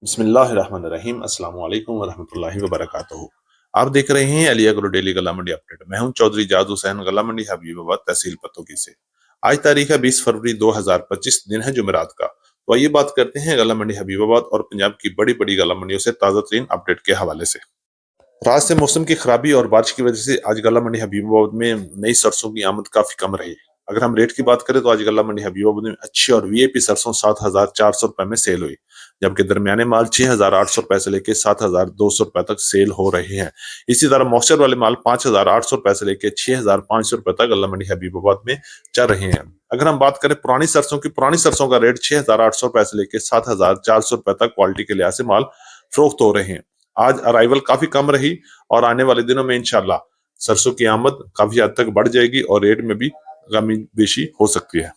बिस्मिल्लाहिर्रहमानिर्रहीम। अस्सलाम वालेकुम वरहमतुल्लाहि वबरकातुहू। आप देख रहे हैं अली एग्रो डेली गला मंडी अपडेट। मैं हूं चौधरी जाद हुसैन, गला मंडी हबीबाबाद, तहसील पतोगी से। आज तारीख है 20 फरवरी 2025, दिन है जुमेरात का। तो आइए बात करते हैं गला मंडी हबीबाबाद और पंजाब की बड़ी बड़ी गला मंडियों से ताज़ा तरीन अपडेट के हवाले से। रात से मौसम की खराबी और बारिश की वजह से आज गला मंडी हबीबाबाद में नई सरसों की आमद काफी कम रही। अगर हम रेट की बात करें तो आज गला मंडी हबीबाबाद में अच्छी और वीआईपी सरसों 7,400 रुपए में सेल हुई, जबकि दरमियाने माल 6,800 रुपए से लेकर 7,200 रुपए तक सेल हो रहे हैं। इसी तरह मॉइस्चर वाले माल 5,800 रुपए से लेकर 6,500 रुपए तक गला मंडी हबीबाबाद में चल रहे हैं। अगर हम बात करें पुरानी सरसों का रेट 6,800 रुपए से लेकर 7,400 रुपए तक क्वालिटी के लिहाज से माल फरोख्त हो रहे हैं। आज अराइवल काफी कम रही और आने वाले दिनों में इंशाल्लाह सरसों की आमद काफी हद तक बढ़ जाएगी और रेट में भी कमी बेशी हो सकती है।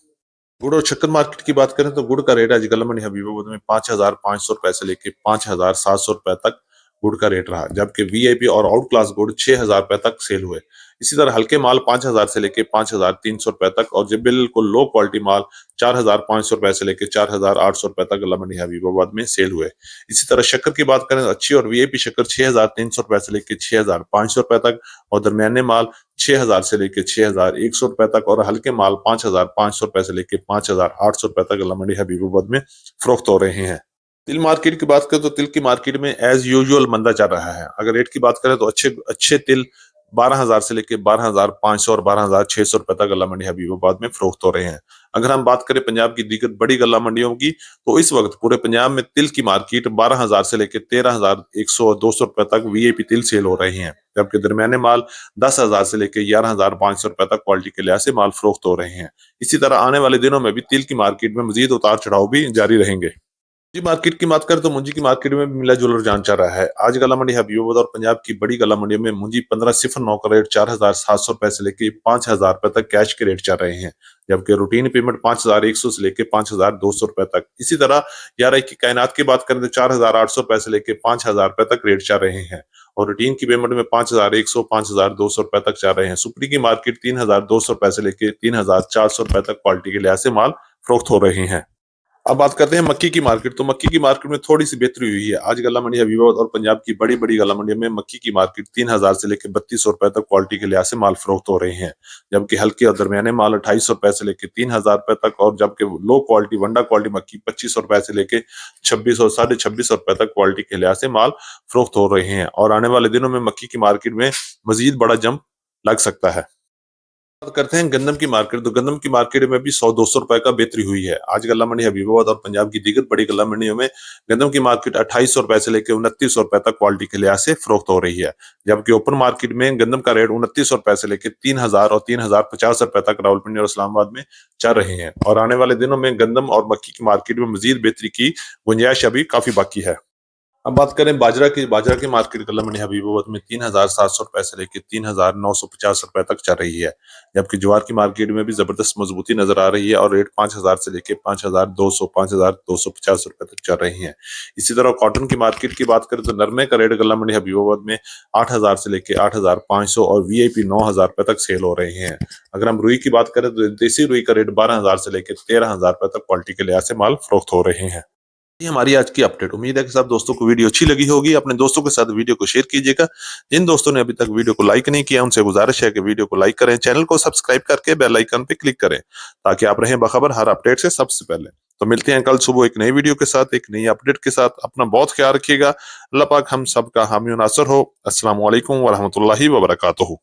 गुड़ और शक्कर मार्केट की बात करें तो गुड़ का रेट आज गला मंडी हबीबाबाद में 5,500 रुपए से लेकर 5,700 रुपए तक गुड़ का रेट रहा, जबकि वीआईपी और आउट क्लास गुड़ 6,000 रुपए तक सेल हुए। इसी तरह हल्के माल 5,000 से लेकर 5,300 रुपए तक और जब बिल्कुल लो क्वालिटी माल 4,500 रुपए से लेकर 4,800 रुपए तक गला मंडी हबीबाबाद में सेल हुए। इसी तरह शक्कर की बात करें तो अच्छी और वीआईपी शक्कर 6,300 रुपए से लेकर 6,500 रुपए तक और दरमियाने माल 6,000 से लेकर 6,100 रुपए तक और हल्के माल 5,500 रुपए से लेकर 5,800 रुपए तक गला मंडी हबीबाबाद में फरोख्त हो रहे हैं। तिल मार्केट की बात करें तो तिल की मार्केट में एज यूजुअल मंदा चल रहा है। अगर रेट की बात करें तो अच्छे अच्छे तिल 12,000 से लेकर 12,500 और 12,600 रुपए तक गला मंडी हबीबाबाद में फरोख्त हो रहे हैं। अगर हम बात करें पंजाब की दीगर बड़ी गला मंडियों की तो इस वक्त पूरे पंजाब में तिल की मार्केट 12,000 से लेकर 13,100 और 200 रुपए तक वीआईपी तिल सेल हो रहे हैं, जबकि दरमियाने माल 10,000 से लेकर 11,500 रुपए तक क्वालिटी के लिहाज से माल फरोख्त हो रहे हैं। इसी तरह आने वाले दिनों में भी तिल की मार्केट में मजीद उतार चढ़ाव भी जारी रहेंगे। जी मार्केट की बात करें तो मुंजी की मार्केट में भी मिला जुला रुझान चल रहा है। आज गला मंडी हबीबाबाद और पंजाब की बड़ी गला मंडियों में मुंजी 1509 का रेट 4,700 रुपए से लेकर 5,000 रुपए तक कैश के रेट चल रहे हैं, जबकि रूटीन पेमेंट 5,100 से लेकर 5,200 रुपए तक। इसी तरह 11 की कायनात की बात करें तो 4,800 रुपए से लेकर 5,000 रुपए तक रेट चल रहे हैं और रूटीन की पेमेंट में 5,100 5,200 रुपए तक चल रहे हैं। सुपरी की मार्केट 3,200 रुपए से लेकर 3,400 रुपए तक क्वालिटी के लिहाज से माल फरोख्त हो रहे हैं। अब बात करते हैं मक्की की मार्केट। तो मक्की की मार्केट में थोड़ी सी बेहतरी हुई है। आज गला मंडी हबीबाबाद और पंजाब की बड़ी बड़ी गला मंडियों में मक्की की मार्केट 3,000 से लेकर 3,200 रुपए तक क्वालिटी के लिहाज से माल फरोख्त हो रहे हैं, जबकि हल्के और दरमियाने माल 2,250 रुपए से लेकर 3,000 रुपए तक और जबकि लो क्वालिटी वंडा क्वालिटी मक्की 2,500 रुपए से लेकर 2,600 2,550 रुपए तक क्वालिटी के लिहाज से माल फरोख्त हो रहे हैं और आने वाले दिनों में मक्की की मार्केट में मजीद बड़ा जंप लग सकता है। बात करते हैं गंदम की मार्केट। तो गंदम की मार्केट में भी 100-200 रुपए का बेहतरी हुई है। आज गला मंडी हबीबाबाद और पंजाब की दीगर बड़ी गला मंडियों में गंदम की मार्केट 2,800 रुपए से लेकर 2,900 रुपए तक क्वालिटी के लिहाज से फरोख्त हो रही है, जबकि ओपन मार्केट में गंदम का रेट 2,900 रुपए से लेकर 3,000 और 3,050 रुपए तक रावलपिंडी और इस्लामाबाद में चल रहे हैं और आने वाले दिनों में गंदम और मक्की की मार्केट में मजीद बेहतरी की गुंजाइश अभी काफी बाकी है। अब बात करें बाजरा की मार्केट गला मंडी हबीबाबाद में 3,700 रुपए से लेकर 3,950 रुपए तक चल रही है, जबकि ज्वार की मार्केट में भी जबरदस्त मजबूती नजर आ रही है और रेट 5,000 से लेकर 5,200 5,250 रुपए तक चल रही है। इसी तरह कॉटन की मार्केट की बात करें तो नरमे का रेट गला मंडी हबीबाबाद में 8,000 से लेकर 8,500 और वीआईपी 9,000 रुपए तक सेल हो रहे हैं। अगर हम रुई की बात करें तो देसी रुई का रेट 12,000 से लेकर 13,000 रुपए तक क्वालिटी के लिहाज से माल फरोख्त हो रहे हैं। ये हमारी आज की अपडेट। उम्मीद है कि सब दोस्तों को वीडियो अच्छी लगी होगी। अपने दोस्तों के साथ वीडियो को शेयर कीजिएगा। जिन दोस्तों ने अभी तक वीडियो को लाइक नहीं किया उनसे गुजारिश है कि वीडियो को लाइक करें, चैनल को सब्सक्राइब करके बेल आइकन पे क्लिक करें ताकि आप रहें बाखबर हर अपडेट से सबसे पहले। तो मिलते हैं कल सुबह एक नई वीडियो के साथ, एक नई अपडेट के साथ। अपना बहुत ख्याल रखिएगा। अल्लाह पाक हम सब का हामी और नासर हो। अस्सलाम वालेकुम वरहमतुल्लाहि वबरकातुहू।